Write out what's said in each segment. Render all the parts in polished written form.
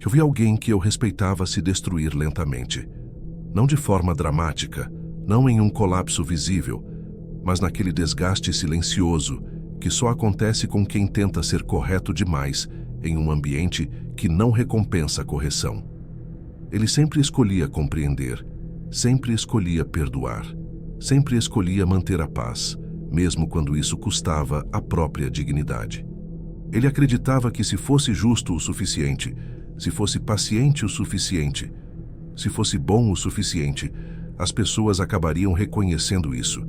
Eu vi alguém que eu respeitava se destruir lentamente. Não de forma dramática, não em um colapso visível, mas naquele desgaste silencioso que só acontece com quem tenta ser correto demais em um ambiente que não recompensa a correção. Ele sempre escolhia compreender, sempre escolhia perdoar, sempre escolhia manter a paz, mesmo quando isso custava a própria dignidade. Ele acreditava que se fosse justo o suficiente, se fosse paciente o suficiente, se fosse bom o suficiente, as pessoas acabariam reconhecendo isso.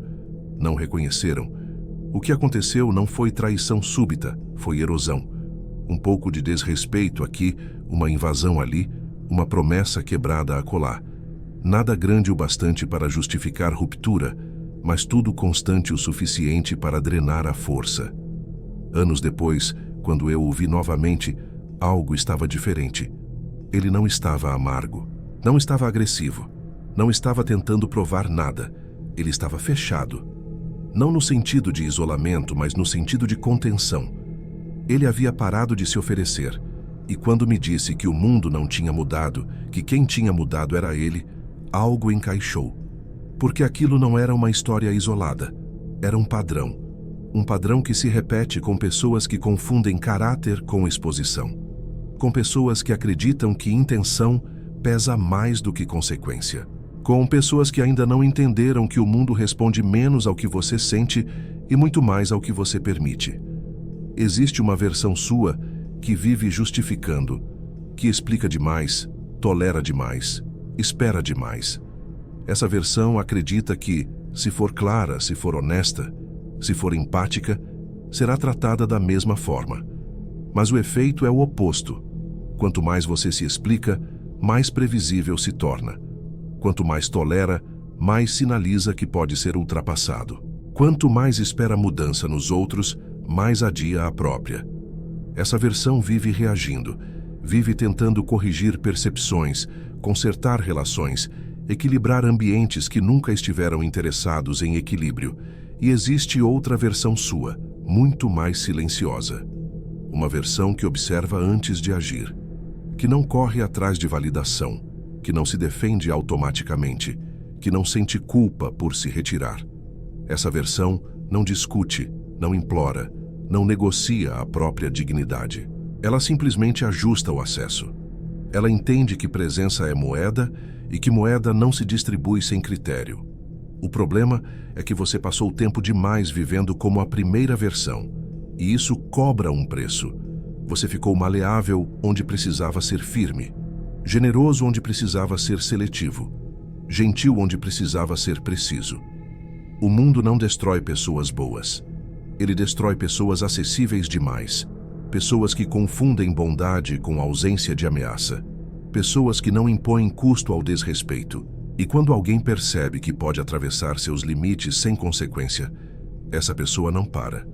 Não reconheceram. O que aconteceu não foi traição súbita, foi erosão. Um pouco de desrespeito aqui, uma invasão ali, uma promessa quebrada acolá. Nada grande o bastante para justificar ruptura, mas tudo constante o suficiente para drenar a força. Anos depois, quando eu o vi novamente, algo estava diferente. Ele não estava amargo, não estava agressivo, não estava tentando provar nada. Ele estava fechado. Não no sentido de isolamento, mas no sentido de contenção. Ele havia parado de se oferecer, e quando me disse que o mundo não tinha mudado, que quem tinha mudado era ele, algo encaixou. Porque aquilo não era uma história isolada, era um padrão que se repete com pessoas que confundem caráter com exposição, com pessoas que acreditam que intenção pesa mais do que consequência, com pessoas que ainda não entenderam que o mundo responde menos ao que você sente e muito mais ao que você permite. Existe uma versão sua que vive justificando, que explica demais, tolera demais, espera demais. Essa versão acredita que, se for clara, se for honesta, se for empática, será tratada da mesma forma. Mas o efeito é o oposto. Quanto mais você se explica, mais previsível se torna. Quanto mais tolera, mais sinaliza que pode ser ultrapassado. Quanto mais espera mudança nos outros, mais adia a própria. Essa versão vive reagindo, vive tentando corrigir percepções, consertar relações, equilibrar ambientes que nunca estiveram interessados em equilíbrio. E existe outra versão sua, muito mais silenciosa. Uma versão que observa antes de agir, que não corre atrás de validação, que não se defende automaticamente, que não sente culpa por se retirar. Essa versão não discute, não implora, não negocia a própria dignidade. Ela simplesmente ajusta o acesso. Ela entende que presença é moeda e que moeda não se distribui sem critério. O problema é que você passou tempo demais vivendo como a primeira versão, e isso cobra um preço. Você ficou maleável onde precisava ser firme, generoso onde precisava ser seletivo, gentil onde precisava ser preciso. O mundo não destrói pessoas boas. Ele destrói pessoas acessíveis demais, pessoas que confundem bondade com ausência de ameaça, pessoas que não impõem custo ao desrespeito. E quando alguém percebe que pode atravessar seus limites sem consequência, essa pessoa não para.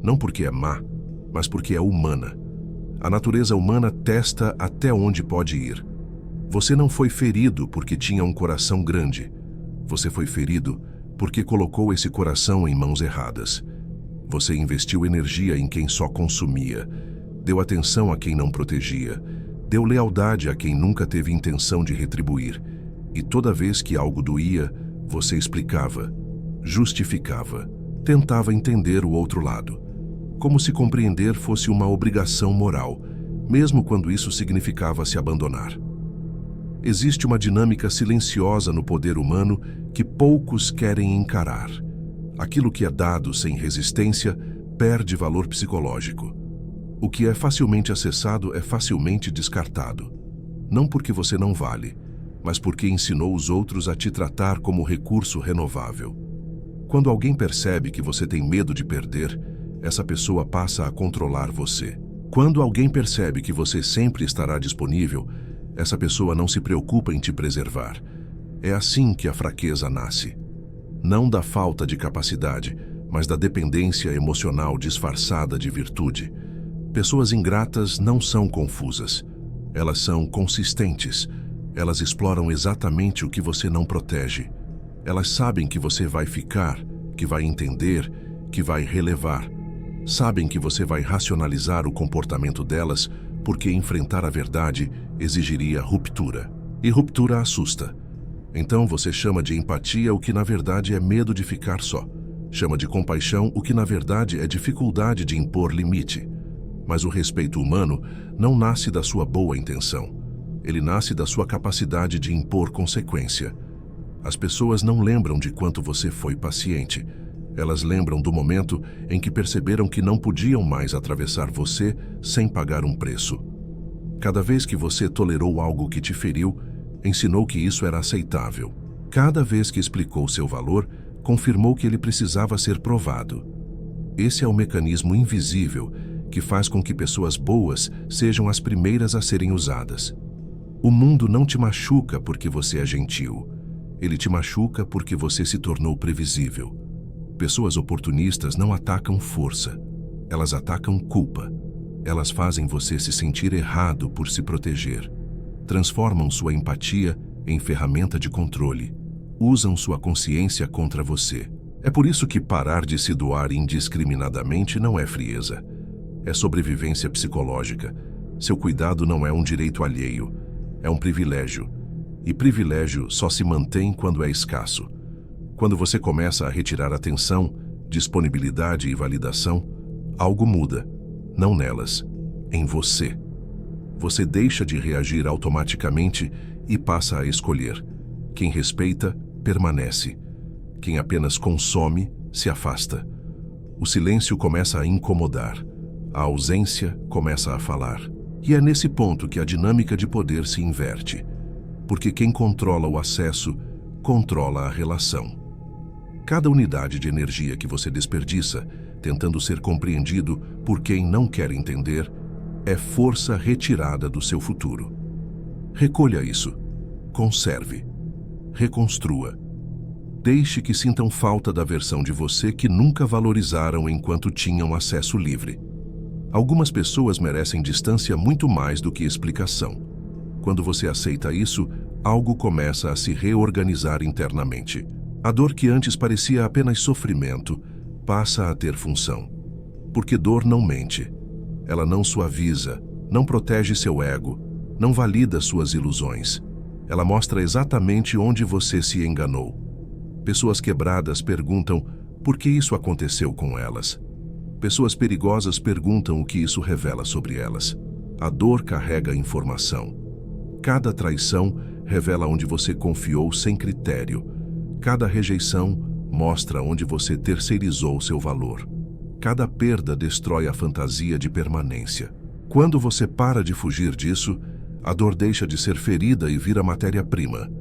Não porque é má, mas porque é humana. A natureza humana testa até onde pode ir. Você não foi ferido porque tinha um coração grande. Você foi ferido porque colocou esse coração em mãos erradas. Você investiu energia em quem só consumia, deu atenção a quem não protegia, deu lealdade a quem nunca teve intenção de retribuir. E toda vez que algo doía, você explicava, justificava, tentava entender o outro lado, como se compreender fosse uma obrigação moral, mesmo quando isso significava se abandonar. Existe uma dinâmica silenciosa no poder humano que poucos querem encarar. Aquilo que é dado sem resistência perde valor psicológico. O que é facilmente acessado é facilmente descartado. Não porque você não vale, mas porque ensinou os outros a te tratar como recurso renovável. Quando alguém percebe que você tem medo de perder, essa pessoa passa a controlar você. Quando alguém percebe que você sempre estará disponível, essa pessoa não se preocupa em te preservar. É assim que a fraqueza nasce. Não da falta de capacidade, mas da dependência emocional disfarçada de virtude. Pessoas ingratas não são confusas. Elas são consistentes. Elas exploram exatamente o que você não protege. Elas sabem que você vai ficar, que vai entender, que vai relevar. Sabem que você vai racionalizar o comportamento delas porque enfrentar a verdade exigiria ruptura. E ruptura assusta. Então você chama de empatia o que na verdade é medo de ficar só. Chama de compaixão o que na verdade é dificuldade de impor limite. Mas o respeito humano não nasce da sua boa intenção. Ele nasce da sua capacidade de impor consequência. As pessoas não lembram de quanto você foi paciente. Elas lembram do momento em que perceberam que não podiam mais atravessar você sem pagar um preço. Cada vez que você tolerou algo que te feriu, ensinou que isso era aceitável. Cada vez que explicou seu valor, confirmou que ele precisava ser provado. Esse é o mecanismo invisível que faz com que pessoas boas sejam as primeiras a serem usadas. O mundo não te machuca porque você é gentil. Ele te machuca porque você se tornou previsível. Pessoas oportunistas não atacam força. Elas atacam culpa. Elas fazem você se sentir errado por se proteger. Transformam sua empatia em ferramenta de controle. Usam sua consciência contra você. É por isso que parar de se doar indiscriminadamente não é frieza. É sobrevivência psicológica. Seu cuidado não é um direito alheio. É um privilégio. E privilégio só se mantém quando é escasso. Quando você começa a retirar atenção, disponibilidade e validação, algo muda. Não nelas, em você. Você deixa de reagir automaticamente e passa a escolher. Quem respeita, permanece. Quem apenas consome, se afasta. O silêncio começa a incomodar. A ausência começa a falar. E é nesse ponto que a dinâmica de poder se inverte. Porque quem controla o acesso, controla a relação. Cada unidade de energia que você desperdiça, tentando ser compreendido por quem não quer entender, é força retirada do seu futuro. Recolha isso. Conserve. Reconstrua. Deixe que sintam falta da versão de você que nunca valorizaram enquanto tinham acesso livre. Algumas pessoas merecem distância muito mais do que explicação. Quando você aceita isso, algo começa a se reorganizar internamente. A dor que antes parecia apenas sofrimento passa a ter função. Porque dor não mente. Ela não suaviza, não protege seu ego, não valida suas ilusões. Ela mostra exatamente onde você se enganou. Pessoas quebradas perguntam por que isso aconteceu com elas. Pessoas perigosas perguntam o que isso revela sobre elas. A dor carrega informação. Cada traição revela onde você confiou sem critério. Cada rejeição mostra onde você terceirizou seu valor. Cada perda destrói a fantasia de permanência. Quando você para de fugir disso, a dor deixa de ser ferida e vira matéria-prima.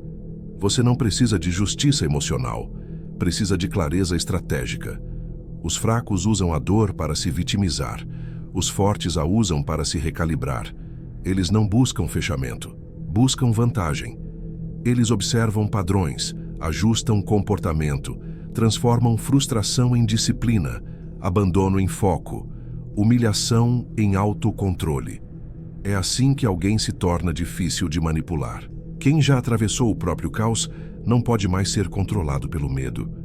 Você não precisa de justiça emocional, precisa de clareza estratégica. Os fracos usam a dor para se vitimizar. Os fortes a usam para se recalibrar. Eles não buscam fechamento, buscam vantagem. Eles observam padrões, ajustam comportamento, transformam frustração em disciplina, abandono em foco, humilhação em autocontrole. É assim que alguém se torna difícil de manipular. Quem já atravessou o próprio caos não pode mais ser controlado pelo medo.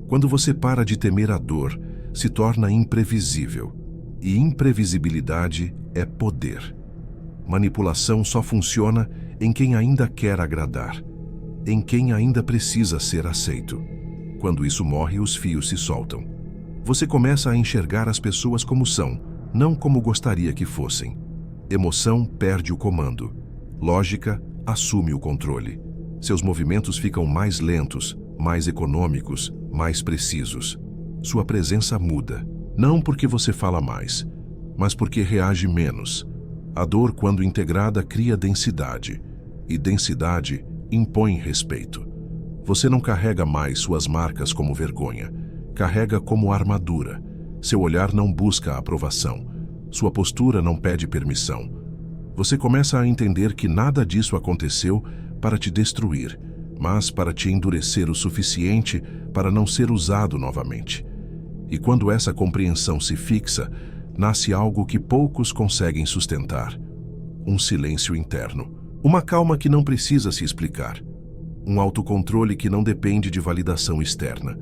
Quando você para de temer a dor, se torna imprevisível. E imprevisibilidade é poder. Manipulação só funciona em quem ainda quer agradar, em quem ainda precisa ser aceito. Quando isso morre, os fios se soltam. Você começa a enxergar as pessoas como são, não como gostaria que fossem. Emoção perde o comando. Lógica assume o controle. Seus movimentos ficam mais lentos, mais econômicos, mais precisos. Sua presença muda, não porque você fala mais, mas porque reage menos. A dor, quando integrada, cria densidade, e densidade impõe respeito. Você não carrega mais suas marcas como vergonha, carrega como armadura. Seu olhar não busca aprovação, sua postura não pede permissão. Você começa a entender que nada disso aconteceu para te destruir, mas para te endurecer o suficiente para não ser usado novamente. E quando essa compreensão se fixa, nasce algo que poucos conseguem sustentar: um silêncio interno. Uma calma que não precisa se explicar. Um autocontrole que não depende de validação externa.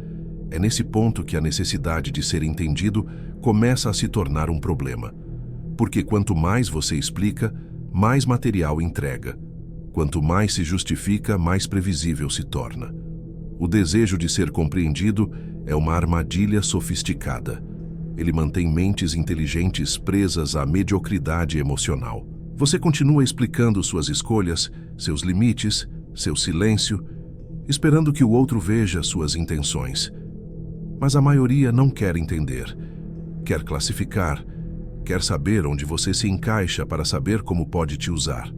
É nesse ponto que a necessidade de ser entendido começa a se tornar um problema. Porque quanto mais você explica, mais material entrega. Quanto mais se justifica, mais previsível se torna. O desejo de ser compreendido é uma armadilha sofisticada. Ele mantém mentes inteligentes presas à mediocridade emocional. Você continua explicando suas escolhas, seus limites, seu silêncio, esperando que o outro veja suas intenções. Mas a maioria não quer entender, quer classificar, quer saber onde você se encaixa para saber como pode te usar.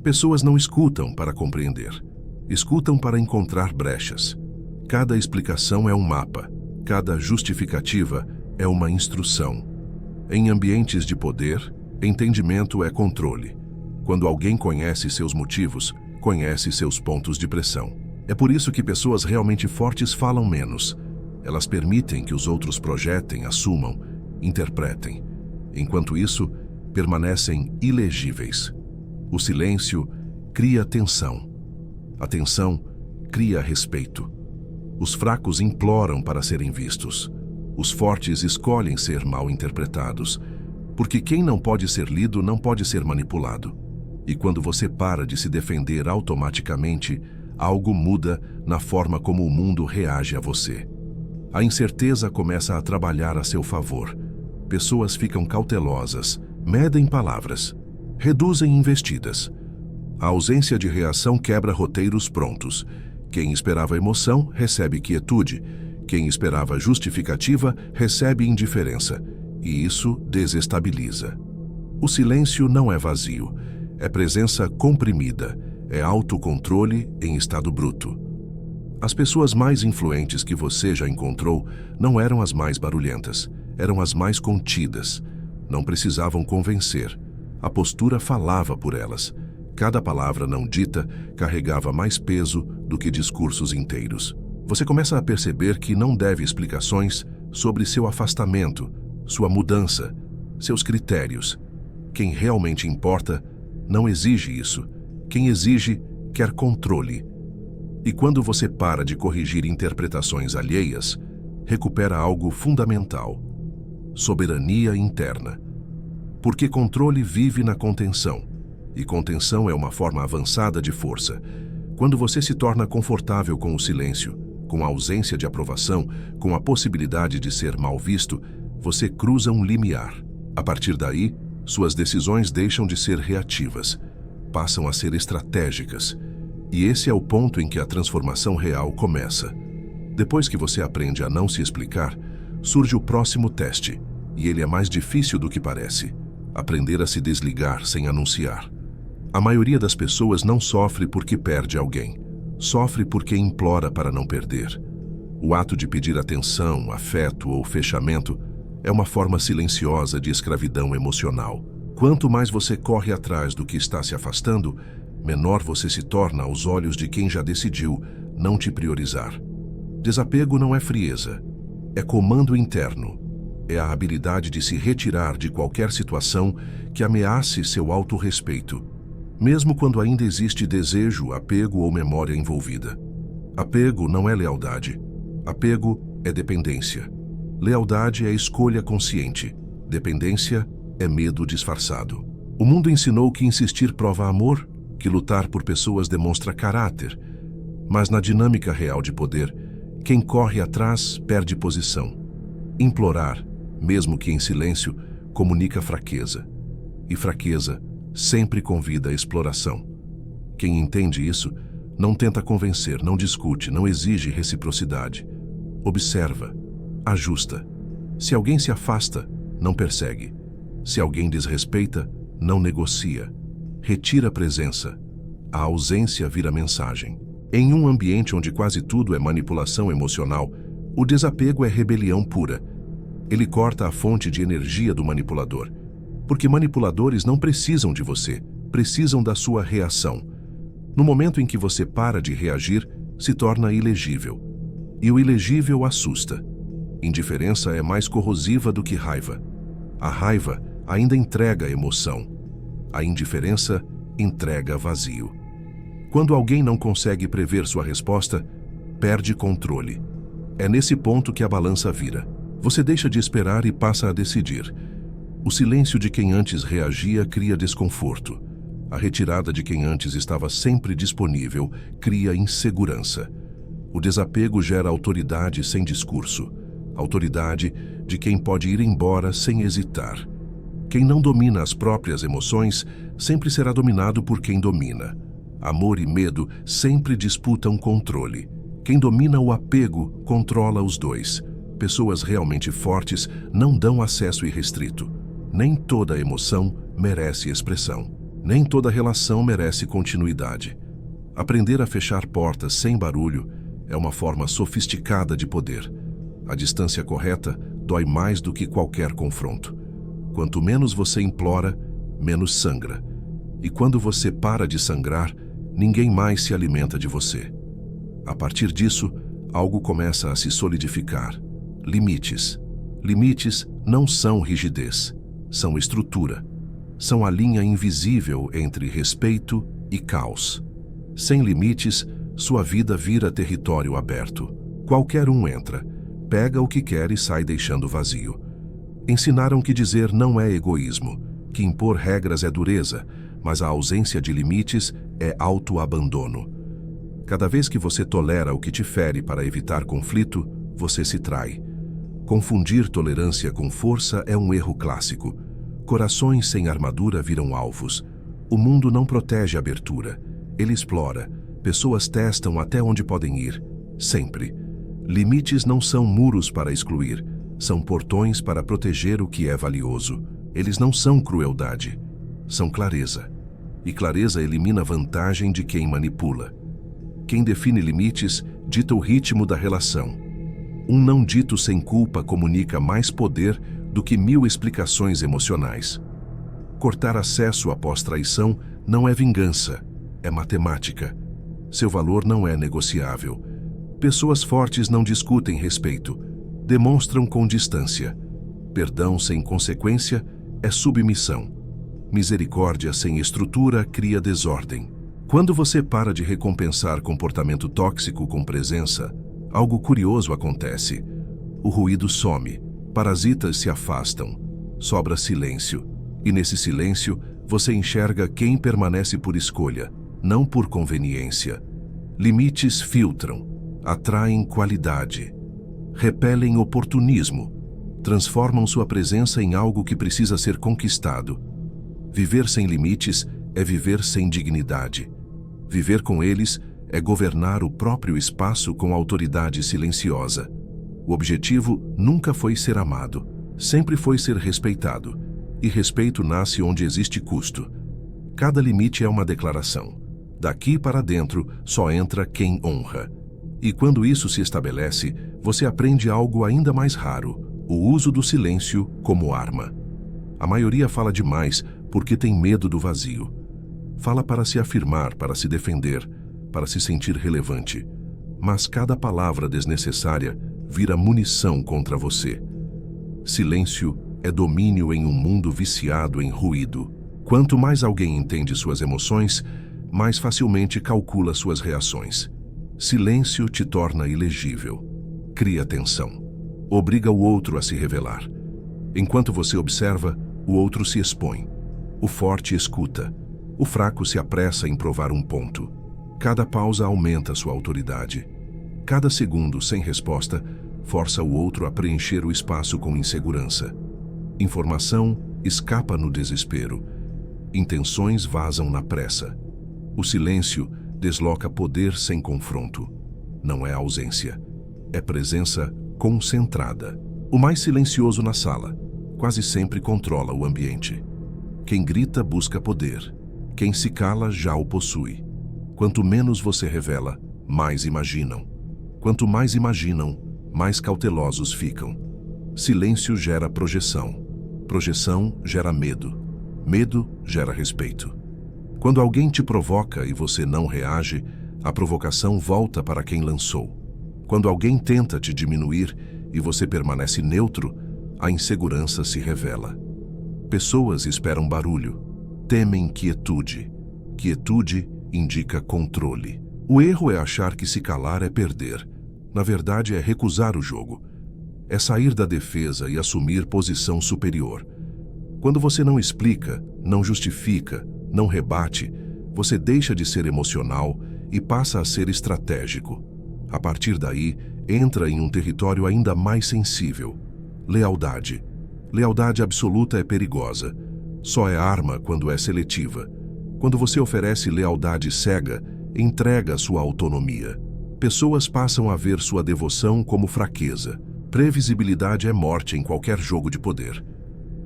Pessoas não escutam para compreender, escutam para encontrar brechas. Cada explicação é um mapa, cada justificativa é uma instrução. Em ambientes de poder, entendimento é controle. Quando alguém conhece seus motivos, conhece seus pontos de pressão. É por isso que pessoas realmente fortes falam menos. Elas permitem que os outros projetem, assumam, interpretem. Enquanto isso, permanecem ilegíveis. O silêncio cria tensão. A tensão cria respeito. Os fracos imploram para serem vistos. Os fortes escolhem ser mal interpretados, porque quem não pode ser lido não pode ser manipulado. E quando você para de se defender automaticamente, algo muda na forma como o mundo reage a você. A incerteza começa a trabalhar a seu favor. Pessoas ficam cautelosas, medem palavras, reduzem investidas. A ausência de reação quebra roteiros prontos. Quem esperava emoção, recebe quietude. Quem esperava justificativa, recebe indiferença. E isso desestabiliza. O silêncio não é vazio. É presença comprimida. É autocontrole em estado bruto. As pessoas mais influentes que você já encontrou não eram as mais barulhentas. Eram as mais contidas. Não precisavam convencer. A postura falava por elas. Cada palavra não dita carregava mais peso do que discursos inteiros. Você começa a perceber que não deve explicações sobre seu afastamento, sua mudança, seus critérios. Quem realmente importa não exige isso. Quem exige quer controle. E quando você para de corrigir interpretações alheias, recupera algo fundamental: soberania interna. Porque controle vive na contenção. E contenção é uma forma avançada de força. Quando você se torna confortável com o silêncio, com a ausência de aprovação, com a possibilidade de ser mal visto, você cruza um limiar. A partir daí, suas decisões deixam de ser reativas, passam a ser estratégicas. E esse é o ponto em que a transformação real começa. Depois que você aprende a não se explicar, surge o próximo teste, e ele é mais difícil do que parece: aprender a se desligar sem anunciar. A maioria das pessoas não sofre porque perde alguém. Sofre porque implora para não perder. O ato de pedir atenção, afeto ou fechamento é uma forma silenciosa de escravidão emocional. Quanto mais você corre atrás do que está se afastando, menor você se torna aos olhos de quem já decidiu não te priorizar. Desapego não é frieza, é comando interno. É a habilidade de se retirar de qualquer situação que ameace seu autorrespeito, mesmo quando ainda existe desejo, apego ou memória envolvida. Apego não é lealdade. Apego é dependência. Lealdade é escolha consciente. Dependência é medo disfarçado. O mundo ensinou que insistir prova amor, que lutar por pessoas demonstra caráter. Mas na dinâmica real de poder, quem corre atrás perde posição. Implorar, mesmo que em silêncio, comunica fraqueza. E fraqueza sempre convida à exploração. Quem entende isso não tenta convencer, não discute, não exige reciprocidade. Observa, ajusta. Se alguém se afasta, não persegue. Se alguém desrespeita, não negocia. Retira a presença. A ausência vira mensagem. Em um ambiente onde quase tudo é manipulação emocional, o desapego é rebelião pura. Ele corta a fonte de energia do manipulador. Porque manipuladores não precisam de você, precisam da sua reação. No momento em que você para de reagir, se torna ilegível. E o ilegível assusta. Indiferença é mais corrosiva do que raiva. A raiva ainda entrega emoção. A indiferença entrega vazio. Quando alguém não consegue prever sua resposta, perde controle. É nesse ponto que a balança vira. Você deixa de esperar e passa a decidir. O silêncio de quem antes reagia cria desconforto. A retirada de quem antes estava sempre disponível cria insegurança. O desapego gera autoridade sem discurso. Autoridade de quem pode ir embora sem hesitar. Quem não domina as próprias emoções sempre será dominado por quem domina. Amor e medo sempre disputam controle. Quem domina o apego controla os dois. Pessoas realmente fortes não dão acesso irrestrito. Nem toda emoção merece expressão. Nem toda relação merece continuidade. Aprender a fechar portas sem barulho é uma forma sofisticada de poder. A distância correta dói mais do que qualquer confronto. Quanto menos você implora, menos sangra. E quando você para de sangrar, ninguém mais se alimenta de você. A partir disso, algo começa a se solidificar. Limites. Limites não são rigidez, são estrutura. São a linha invisível entre respeito e caos. Sem limites, sua vida vira território aberto. Qualquer um entra, pega o que quer e sai deixando vazio. Ensinaram que dizer não é egoísmo, que impor regras é dureza, mas a ausência de limites é autoabandono. Cada vez que você tolera o que te fere para evitar conflito, você se trai. Confundir tolerância com força é um erro clássico. Corações sem armadura viram alvos. O mundo não protege a abertura. Ele explora. Pessoas testam até onde podem ir. Sempre. Limites não são muros para excluir. São portões para proteger o que é valioso. Eles não são crueldade. São clareza. E clareza elimina a vantagem de quem manipula. Quem define limites dita o ritmo da relação. Um não dito sem culpa comunica mais poder do que 1000 explicações emocionais. Cortar acesso após traição não é vingança, é matemática. Seu valor não é negociável. Pessoas fortes não discutem respeito, demonstram com distância. Perdão sem consequência é submissão. Misericórdia sem estrutura cria desordem. Quando você para de recompensar comportamento tóxico com presença, algo curioso acontece. O ruído some, parasitas se afastam, sobra silêncio. E nesse silêncio, você enxerga quem permanece por escolha, não por conveniência. Limites filtram, atraem qualidade, repelem oportunismo, transformam sua presença em algo que precisa ser conquistado. Viver sem limites é viver sem dignidade. Viver com eles é governar o próprio espaço com autoridade silenciosa. O objetivo nunca foi ser amado, sempre foi ser respeitado. E respeito nasce onde existe custo. Cada limite é uma declaração. Daqui para dentro só entra quem honra. E quando isso se estabelece, você aprende algo ainda mais raro: o uso do silêncio como arma. A maioria fala demais porque tem medo do vazio. Fala para se afirmar, para se defender, para se sentir relevante. Mas cada palavra desnecessária vira munição contra você. Silêncio é domínio em um mundo viciado em ruído. Quanto mais alguém entende suas emoções, mais facilmente calcula suas reações. Silêncio te torna ilegível. Cria tensão. Obriga o outro a se revelar. Enquanto você observa, o outro se expõe. O forte escuta. O fraco se apressa em provar um ponto. Cada pausa aumenta sua autoridade. Cada segundo sem resposta força o outro a preencher o espaço com insegurança. Informação escapa no desespero. Intenções vazam na pressa. O silêncio desloca poder sem confronto. Não é ausência, é presença concentrada. O mais silencioso na sala quase sempre controla o ambiente. Quem grita busca poder. Quem se cala já o possui. Quanto menos você revela, mais imaginam. Quanto mais imaginam, mais cautelosos ficam. Silêncio gera projeção. Projeção gera medo. Medo gera respeito. Quando alguém te provoca e você não reage, a provocação volta para quem lançou. Quando alguém tenta te diminuir e você permanece neutro, a insegurança se revela. Pessoas esperam barulho, temem quietude. Quietude indica controle. O erro é achar que se calar é perder. Na verdade, é recusar o jogo. É sair da defesa e assumir posição superior. Quando você não explica, não justifica, não rebate, você deixa de ser emocional e passa a ser estratégico. A partir daí, entra em um território ainda mais sensível. Lealdade. Lealdade absoluta é perigosa. Só é arma quando é seletiva. Quando você oferece lealdade cega, entrega sua autonomia. Pessoas passam a ver sua devoção como fraqueza. Previsibilidade é morte em qualquer jogo de poder.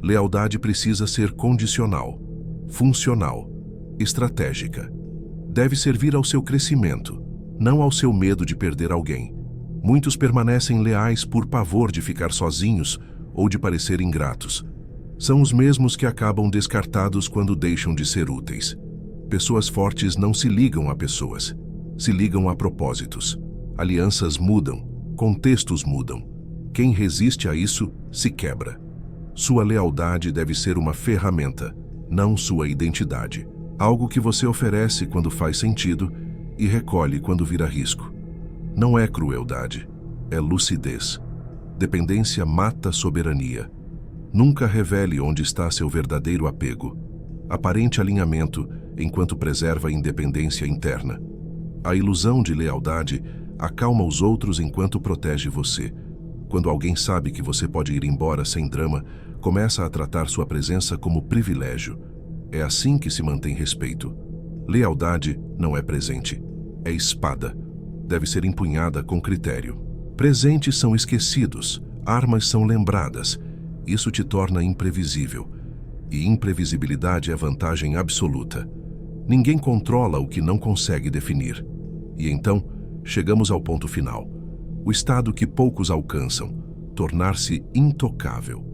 Lealdade precisa ser condicional, funcional, estratégica. Deve servir ao seu crescimento, não ao seu medo de perder alguém. Muitos permanecem leais por pavor de ficar sozinhos ou de parecer ingratos. São os mesmos que acabam descartados quando deixam de ser úteis. Pessoas fortes não se ligam a pessoas, se ligam a propósitos. Alianças mudam, contextos mudam. Quem resiste a isso se quebra. Sua lealdade deve ser uma ferramenta, não sua identidade. Algo que você oferece quando faz sentido e recolhe quando vira risco. Não é crueldade, é lucidez. Dependência mata soberania. Nunca revele onde está seu verdadeiro apego. Aparente alinhamento enquanto preserva a independência interna. A ilusão de lealdade acalma os outros enquanto protege você. Quando alguém sabe que você pode ir embora sem drama, começa a tratar sua presença como privilégio. É assim que se mantém respeito. Lealdade não é presente, é espada. Deve ser empunhada com critério. Presentes são esquecidos, armas são lembradas. Isso te torna imprevisível. E imprevisibilidade é vantagem absoluta. Ninguém controla o que não consegue definir. E então, chegamos ao ponto final. O estado que poucos alcançam, tornar-se intocável.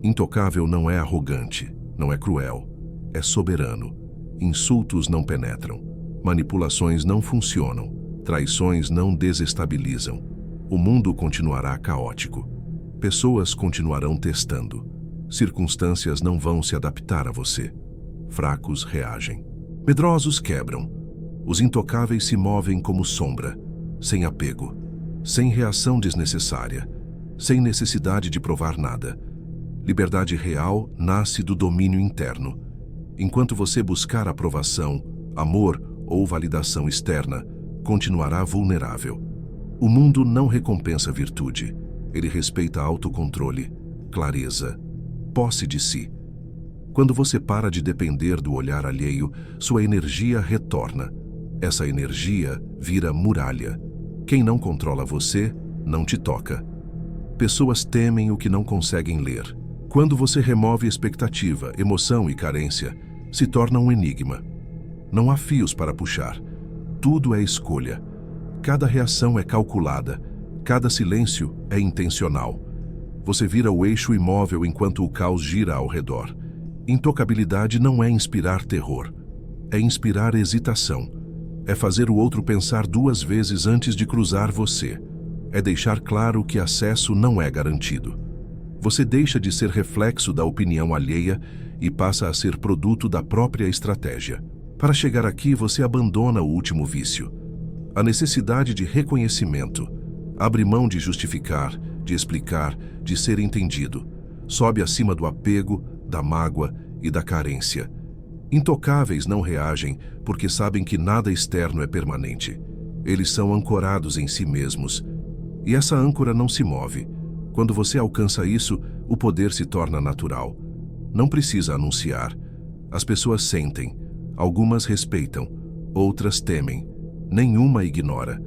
Intocável não é arrogante, não é cruel, é soberano. Insultos não penetram, manipulações não funcionam, traições não desestabilizam. O mundo continuará caótico. Pessoas continuarão testando. Circunstâncias não vão se adaptar a você. Fracos reagem. Medrosos quebram. Os intocáveis se movem como sombra, sem apego, sem reação desnecessária, sem necessidade de provar nada. Liberdade real nasce do domínio interno. Enquanto você buscar aprovação, amor ou validação externa, continuará vulnerável. O mundo não recompensa virtude. Ele respeita autocontrole, clareza, posse de si. Quando você para de depender do olhar alheio, sua energia retorna. Essa energia vira muralha. Quem não controla você, não te toca. Pessoas temem o que não conseguem ler. Quando você remove expectativa, emoção e carência, se torna um enigma. Não há fios para puxar. Tudo é escolha. Cada reação é calculada. Cada silêncio é intencional. Você vira o eixo imóvel enquanto o caos gira ao redor. Intocabilidade não é inspirar terror. É inspirar hesitação. É fazer o outro pensar duas vezes antes de cruzar você. É deixar claro que acesso não é garantido. Você deixa de ser reflexo da opinião alheia e passa a ser produto da própria estratégia. Para chegar aqui, você abandona o último vício. A necessidade de reconhecimento. Abre mão de justificar, de explicar, de ser entendido. Sobe acima do apego, da mágoa e da carência. Intocáveis não reagem porque sabem que nada externo é permanente. Eles são ancorados em si mesmos. E essa âncora não se move. Quando você alcança isso, o poder se torna natural. Não precisa anunciar. As pessoas sentem. Algumas respeitam. Outras temem. Nenhuma ignora.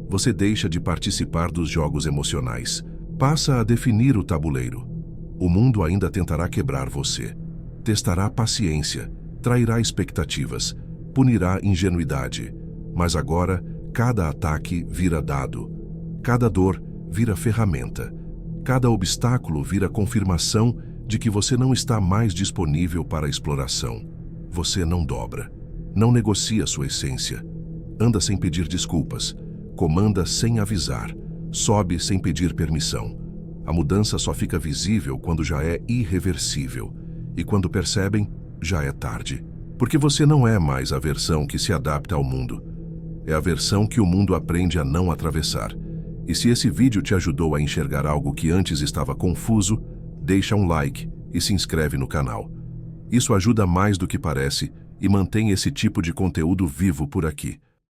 Você deixa de participar dos jogos emocionais. Passa a definir o tabuleiro. O mundo ainda tentará quebrar você. Testará paciência. Trairá expectativas. Punirá ingenuidade. Mas agora, cada ataque vira dado. Cada dor vira ferramenta. Cada obstáculo vira confirmação de que você não está mais disponível para a exploração. Você não dobra. Não negocia sua essência. Anda sem pedir desculpas. Comanda sem avisar. Sobe sem pedir permissão. A mudança só fica visível quando já é irreversível. E quando percebem, já é tarde. Porque você não é mais a versão que se adapta ao mundo. É a versão que o mundo aprende a não atravessar. E se esse vídeo te ajudou a enxergar algo que antes estava confuso, deixa um like e se inscreve no canal. Isso ajuda mais do que parece e mantém esse tipo de conteúdo vivo por aqui.